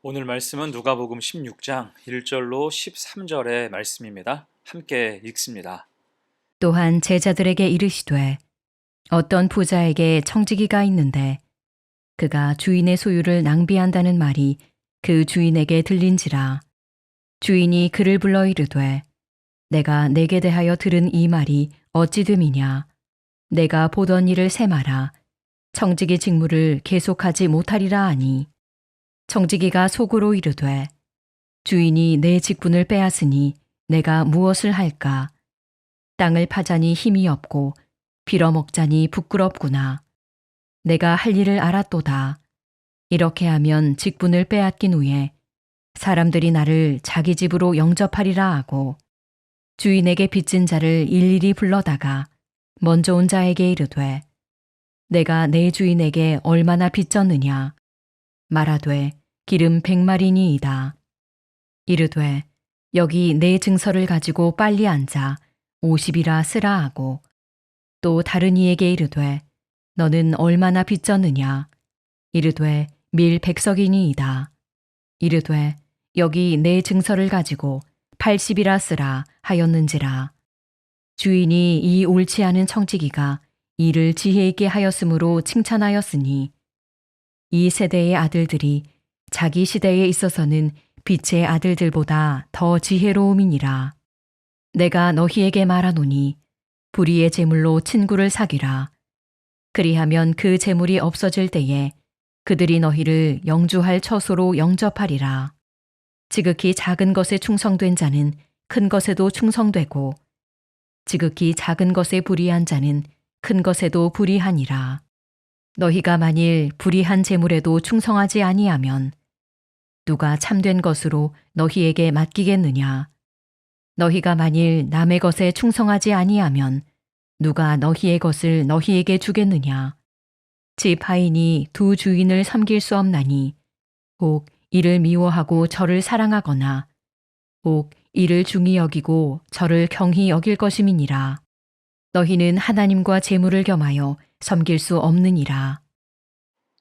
오늘 말씀은 누가복음 16장 1절로 13절의 말씀입니다. 함께 읽습니다. 또한 제자들에게 이르시되 어떤 부자에게 청지기가 있는데 그가 주인의 소유를 낭비한다는 말이 그 주인에게 들린지라. 주인이 그를 불러 이르되 내가 내게 대하여 들은 이 말이 어찌 됨이냐. 내가 보던 일을 세마라. 청지기 직무를 계속하지 못하리라 하니, 청지기가 속으로 이르되 주인이 내 직분을 빼앗으니 내가 무엇을 할까. 땅을 파자니 힘이 없고 빌어먹자니 부끄럽구나. 내가 할 일을 알았도다. 이렇게 하면 직분을 빼앗긴 후에 사람들이 나를 자기 집으로 영접하리라 하고, 주인에게 빚진 자를 일일이 불러다가 먼저 온 자에게 이르되 내가 내 주인에게 얼마나 빚졌느냐. 말하되 기름 100마리니이다. 이르되 여기 내 증서를 가지고 빨리 앉아 50이라 쓰라 하고, 또 다른 이에게 이르되 너는 얼마나 빚졌느냐. 이르되 밀 100석이니이다. 이르되 여기 내 증서를 가지고 80이라 쓰라 하였는지라. 주인이 이 옳지 않은 청지기가 일을 지혜 있게 하였으므로 칭찬하였으니, 이 세대의 아들들이 자기 시대에 있어서는 빛의 아들들보다 더 지혜로움이니라. 내가 너희에게 말하노니 불의의 재물로 친구를 사귀라. 그리하면 그 재물이 없어질 때에 그들이 너희를 영주할 처소로 영접하리라. 지극히 작은 것에 충성된 자는 큰 것에도 충성되고, 지극히 작은 것에 불의한 자는 큰 것에도 불의하니라. 너희가 만일 불의한 재물에도 충성하지 아니하면 누가 참된 것으로 너희에게 맡기겠느냐. 너희가 만일 남의 것에 충성하지 아니하면 누가 너희의 것을 너희에게 주겠느냐. 집 하인이 두 주인을 섬길 수 없나니, 혹 이를 미워하고 저를 사랑하거나 혹 이를 중히 여기고 저를 경히 여길 것임이니라. 너희는 하나님과 재물을 겸하여 섬길 수 없느니라.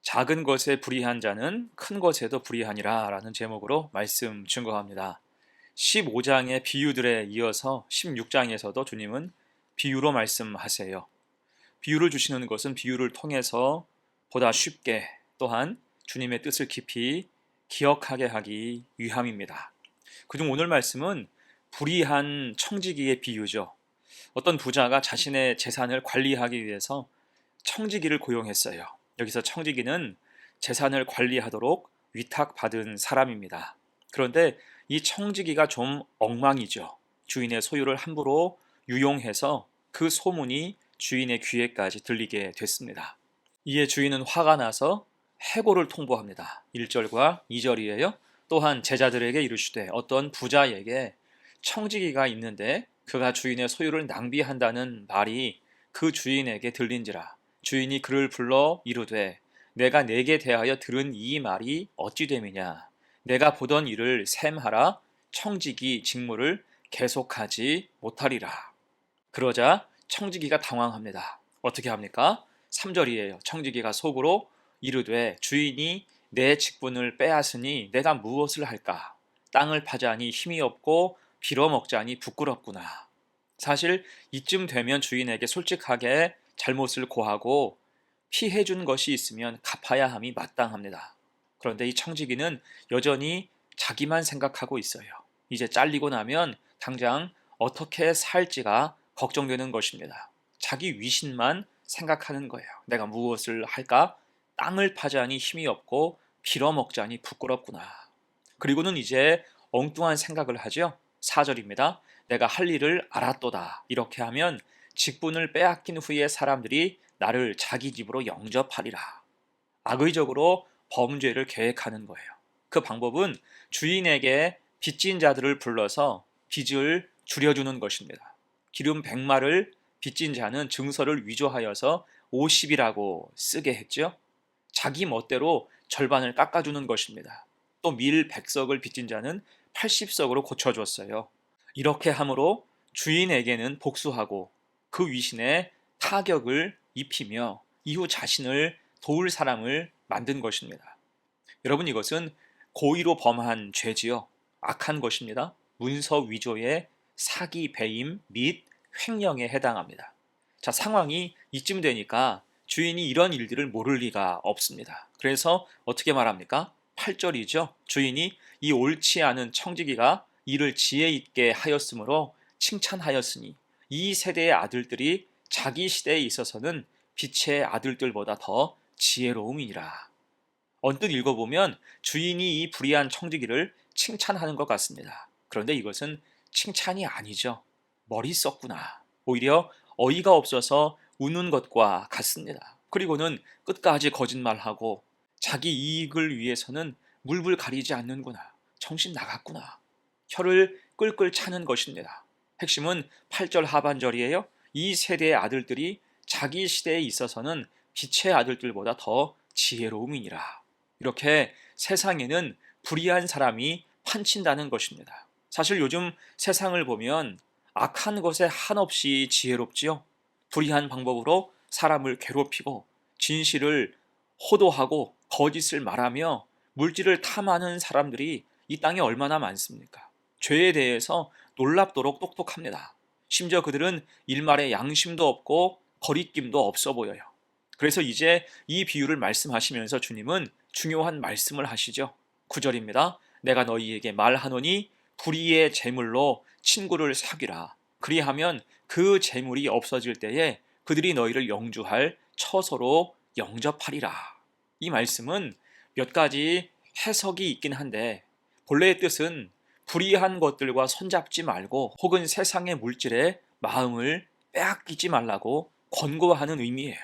작은 것에 불의한 자는 큰 것에도 불의하니라 라는 제목으로 말씀 증거합니다. 15장의 비유들에 이어서 16장에서도 주님은 비유로 말씀하세요. 비유를 주시는 것은 비유를 통해서 보다 쉽게, 또한 주님의 뜻을 깊이 기억하게 하기 위함입니다. 그중 오늘 말씀은 불의한 청지기의 비유죠. 어떤 부자가 자신의 재산을 관리하기 위해서 청지기를 고용했어요. 여기서 청지기는 재산을 관리하도록 위탁받은 사람입니다. 그런데 이 청지기가 좀 엉망이죠. 주인의 소유를 함부로 유용해서 그 소문이 주인의 귀에까지 들리게 됐습니다. 이에 주인은 화가 나서 해고를 통보합니다. 1절과 2절이에요. 또한 제자들에게 이르시되 어떤 부자에게 청지기가 있는데 그가 주인의 소유를 낭비한다는 말이 그 주인에게 들린지라. 주인이 그를 불러 이르되 내가 내게 대하여 들은 이 말이 어찌 됨이냐. 내가 보던 일을 셈하라. 청지기 직무를 계속하지 못하리라. 그러자 청지기가 당황합니다. 어떻게 합니까? 3절이에요. 청지기가 속으로 이르되 주인이 내 직분을 빼앗으니 내가 무엇을 할까? 땅을 파자니 힘이 없고 빌어먹자니 부끄럽구나. 사실 이쯤 되면 주인에게 솔직하게 잘못을 고하고 피해준 것이 있으면 갚아야 함이 마땅합니다. 그런데 이 청지기는 여전히 자기만 생각하고 있어요. 이제 잘리고 나면 당장 어떻게 살지가 걱정되는 것입니다. 자기 위신만 생각하는 거예요. 내가 무엇을 할까? 땅을 파자니 힘이 없고 빌어먹자니 부끄럽구나. 그리고는 이제 엉뚱한 생각을 하죠. 4절입니다. 내가 할 일을 알았도다. 이렇게 하면 직분을 빼앗긴 후에 사람들이 나를 자기 집으로 영접하리라. 악의적으로 범죄를 계획하는 거예요. 그 방법은 주인에게 빚진 자들을 불러서 빚을 줄여주는 것입니다. 기름 100마를 빚진 자는 증서를 위조하여서 50이라고 쓰게 했죠. 자기 멋대로 절반을 깎아주는 것입니다. 또 밀 100석을 빚진 자는 80석으로 고쳐줬어요. 이렇게 함으로 주인에게는 복수하고 그 위신에 타격을 입히며 이후 자신을 도울 사람을 만든 것입니다. 여러분, 이것은 고의로 범한 죄지요. 악한 것입니다. 문서 위조의 사기, 배임 및 횡령에 해당합니다. 자, 상황이 이쯤 되니까 주인이 이런 일들을 모를 리가 없습니다. 그래서 어떻게 말합니까? 8절이죠. 주인이 이 옳지 않은 청지기가 이를 지혜 있게 하였으므로 칭찬하였으니 이 세대의 아들들이 자기 시대에 있어서는 빛의 아들들보다 더 지혜로움이니라. 언뜻 읽어보면 주인이 이 불의한 청지기를 칭찬하는 것 같습니다. 그런데 이것은 칭찬이 아니죠. 머리 썼구나. 오히려 어이가 없어서 우는 것과 같습니다. 그리고는 끝까지 거짓말하고 자기 이익을 위해서는 물불 가리지 않는구나. 정신 나갔구나. 혀를 끌끌 차는 것입니다. 핵심은 8절 하반절이에요. 이 세대의 아들들이 자기 시대에 있어서는 빛의 아들들보다 더 지혜로움이니라. 이렇게 세상에는 불의한 사람이 판친다는 것입니다. 사실 요즘 세상을 보면 악한 것에 한없이 지혜롭지요. 불의한 방법으로 사람을 괴롭히고 진실을 호도하고 거짓을 말하며 물질을 탐하는 사람들이 이 땅에 얼마나 많습니까? 죄에 대해서 놀랍도록 똑똑합니다. 심지어 그들은 일말의 양심도 없고 거리낌도 없어 보여요. 그래서 이제 이 비유를 말씀하시면서 주님은 중요한 말씀을 하시죠. 9절입니다. 내가 너희에게 말하노니 불의의 재물로 친구를 사귀라. 그리하면 그 재물이 없어질 때에 그들이 너희를 영주할 처소로 영접하리라. 이 말씀은 몇 가지 해석이 있긴 한데 본래의 뜻은 불의한 것들과 손잡지 말고 혹은 세상의 물질에 마음을 빼앗기지 말라고 권고하는 의미예요.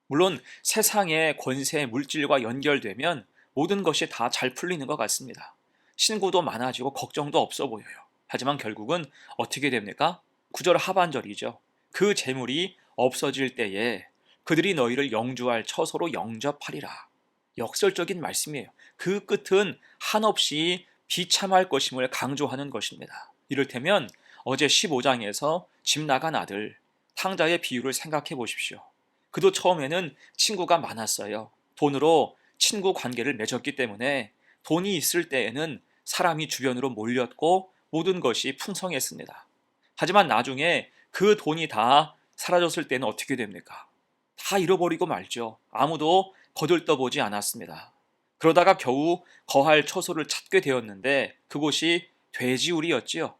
물론 세상의 권세, 물질과 연결되면 모든 것이 다 잘 풀리는 것 같습니다. 신고도 많아지고 걱정도 없어 보여요. 하지만 결국은 어떻게 됩니까? 9절 하반절이죠. 그 재물이 없어질 때에 그들이 너희를 영주할 처소로 영접하리라. 역설적인 말씀이에요. 그 끝은 한없이 비참할 것임을 강조하는 것입니다. 이를테면 어제 15장에서 집 나간 아들, 탕자의 비유를 생각해 보십시오. 그도 처음에는 친구가 많았어요. 돈으로 친구 관계를 맺었기 때문에 돈이 있을 때에는 사람이 주변으로 몰렸고 모든 것이 풍성했습니다. 하지만 나중에 그 돈이 다 사라졌을 때는 어떻게 됩니까? 다 잃어버리고 말죠. 아무도 거들떠보지 않았습니다. 그러다가 겨우 거할 처소를 찾게 되었는데 그곳이 돼지우리였지요.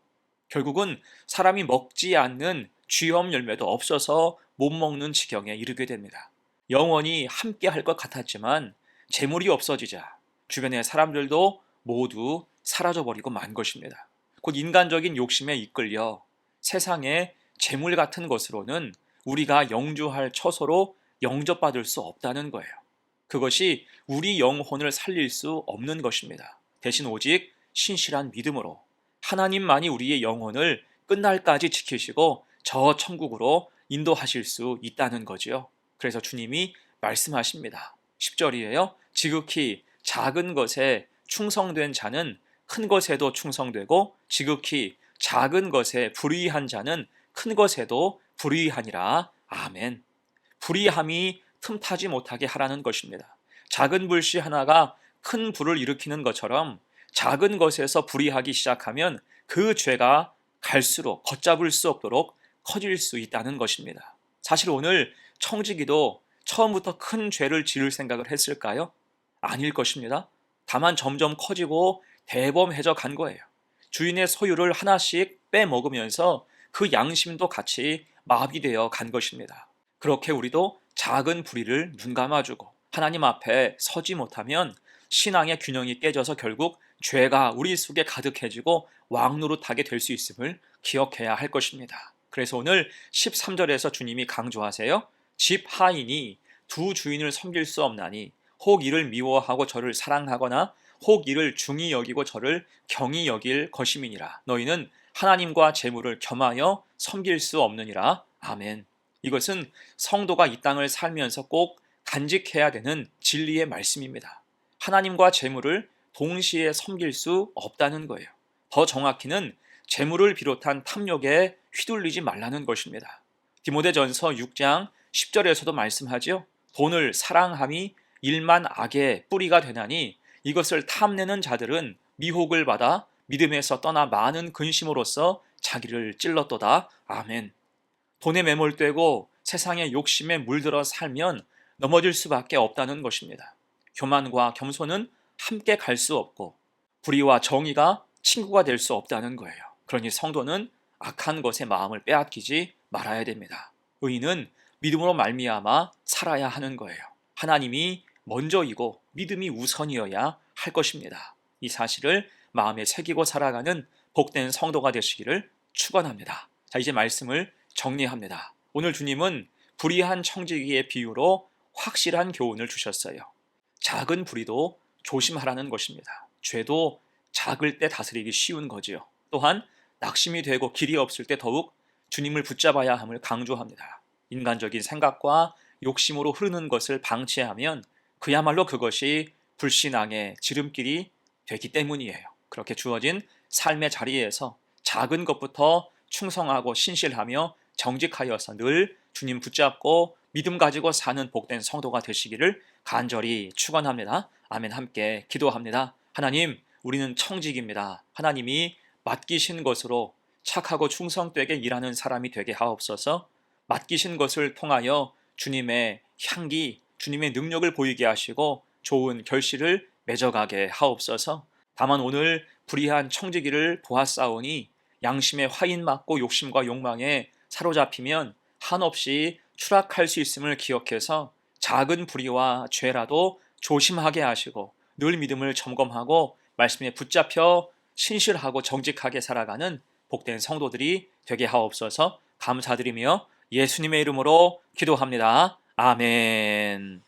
결국은 사람이 먹지 않는 쥐엄 열매도 없어서 못 먹는 지경에 이르게 됩니다. 영원히 함께 할 것 같았지만 재물이 없어지자 주변의 사람들도 모두 사라져버리고 만 것입니다. 곧 인간적인 욕심에 이끌려 세상의 재물 같은 것으로는 우리가 영주할 처소로 영접받을 수 없다는 거예요. 그것이 우리 영혼을 살릴 수 없는 것입니다. 대신 오직 신실한 믿음으로 하나님만이 우리의 영혼을 끝날까지 지키시고 저 천국으로 인도하실 수 있다는 거지요. 그래서 주님이 말씀하십니다. 10절이에요. 지극히 작은 것에 충성된 자는 큰 것에도 충성되고 지극히 작은 것에 불의한 자는 큰 것에도 불의하니라. 아멘. 불의함이 틈타지 못하게 하라는 것입니다. 작은 불씨 하나가 큰 불을 일으키는 것처럼 작은 것에서 불의하기 시작하면 그 죄가 갈수록 걷잡을 수 없도록 커질 수 있다는 것입니다. 사실 오늘 청지기도 처음부터 큰 죄를 지을 생각을 했을까요? 아닐 것입니다. 다만 점점 커지고 대범해져 간 거예요. 주인의 소유를 하나씩 빼먹으면서 그 양심도 같이 마비되어 간 것입니다. 그렇게 우리도 작은 불의를 눈감아주고 하나님 앞에 서지 못하면 신앙의 균형이 깨져서 결국 죄가 우리 속에 가득해지고 왕노릇하게 될 수 있음을 기억해야 할 것입니다. 그래서 오늘 13절에서 주님이 강조하세요. 집 하인이 두 주인을 섬길 수 없나니 혹 이를 미워하고 저를 사랑하거나 혹 이를 중히 여기고 저를 경히 여길 것임이니라. 너희는 하나님과 재물을 겸하여 섬길 수 없느니라. 아멘. 이것은 성도가 이 땅을 살면서 꼭 간직해야 되는 진리의 말씀입니다. 하나님과 재물을 동시에 섬길 수 없다는 거예요. 더 정확히는 재물을 비롯한 탐욕에 휘둘리지 말라는 것입니다. 디모데전서 6장 10절에서도 말씀하죠. 돈을 사랑함이 일만 악의 뿌리가 되나니 이것을 탐내는 자들은 미혹을 받아 믿음에서 떠나 많은 근심으로써 자기를 찔렀도다. 아멘. 돈에 매몰되고 세상의 욕심에 물들어 살면 넘어질 수밖에 없다는 것입니다. 교만과 겸손은 함께 갈 수 없고 불의와 정의가 친구가 될 수 없다는 거예요. 그러니 성도는 악한 것에 마음을 빼앗기지 말아야 됩니다. 의인은 믿음으로 말미암아 살아야 하는 거예요. 하나님이 먼저이고 믿음이 우선이어야 할 것입니다. 이 사실을 마음에 새기고 살아가는 복된 성도가 되시기를 축원합니다. 자, 이제 말씀을 정리합니다. 오늘 주님은 불의한 청지기의 비유로 확실한 교훈을 주셨어요. 작은 불의도 조심하라는 것입니다. 죄도 작을 때 다스리기 쉬운 거지요. 또한 낙심이 되고 길이 없을 때 더욱 주님을 붙잡아야 함을 강조합니다. 인간적인 생각과 욕심으로 흐르는 것을 방치하면 그야말로 그것이 불신앙의 지름길이 되기 때문이에요. 그렇게 주어진 삶의 자리에서 작은 것부터 충성하고 신실하며 정직하여서 늘 주님 붙잡고 믿음 가지고 사는 복된 성도가 되시기를 간절히 축원합니다. 아멘. 함께 기도합니다. 하나님, 우리는 청직입니다. 하나님이 맡기신 것으로 착하고 충성되게 일하는 사람이 되게 하옵소서. 맡기신 것을 통하여 주님의 향기, 주님의 능력을 보이게 하시고 좋은 결실을 맺어가게 하옵소서. 다만 오늘 불의한 청지기를 보았사오니 양심의 화인 맞고 욕심과 욕망에 사로잡히면 한없이 추락할 수 있음을 기억해서 작은 불의와 죄라도 조심하게 하시고 늘 믿음을 점검하고 말씀에 붙잡혀 신실하고 정직하게 살아가는 복된 성도들이 되게 하옵소서. 감사드리며 예수님의 이름으로 기도합니다. 아멘.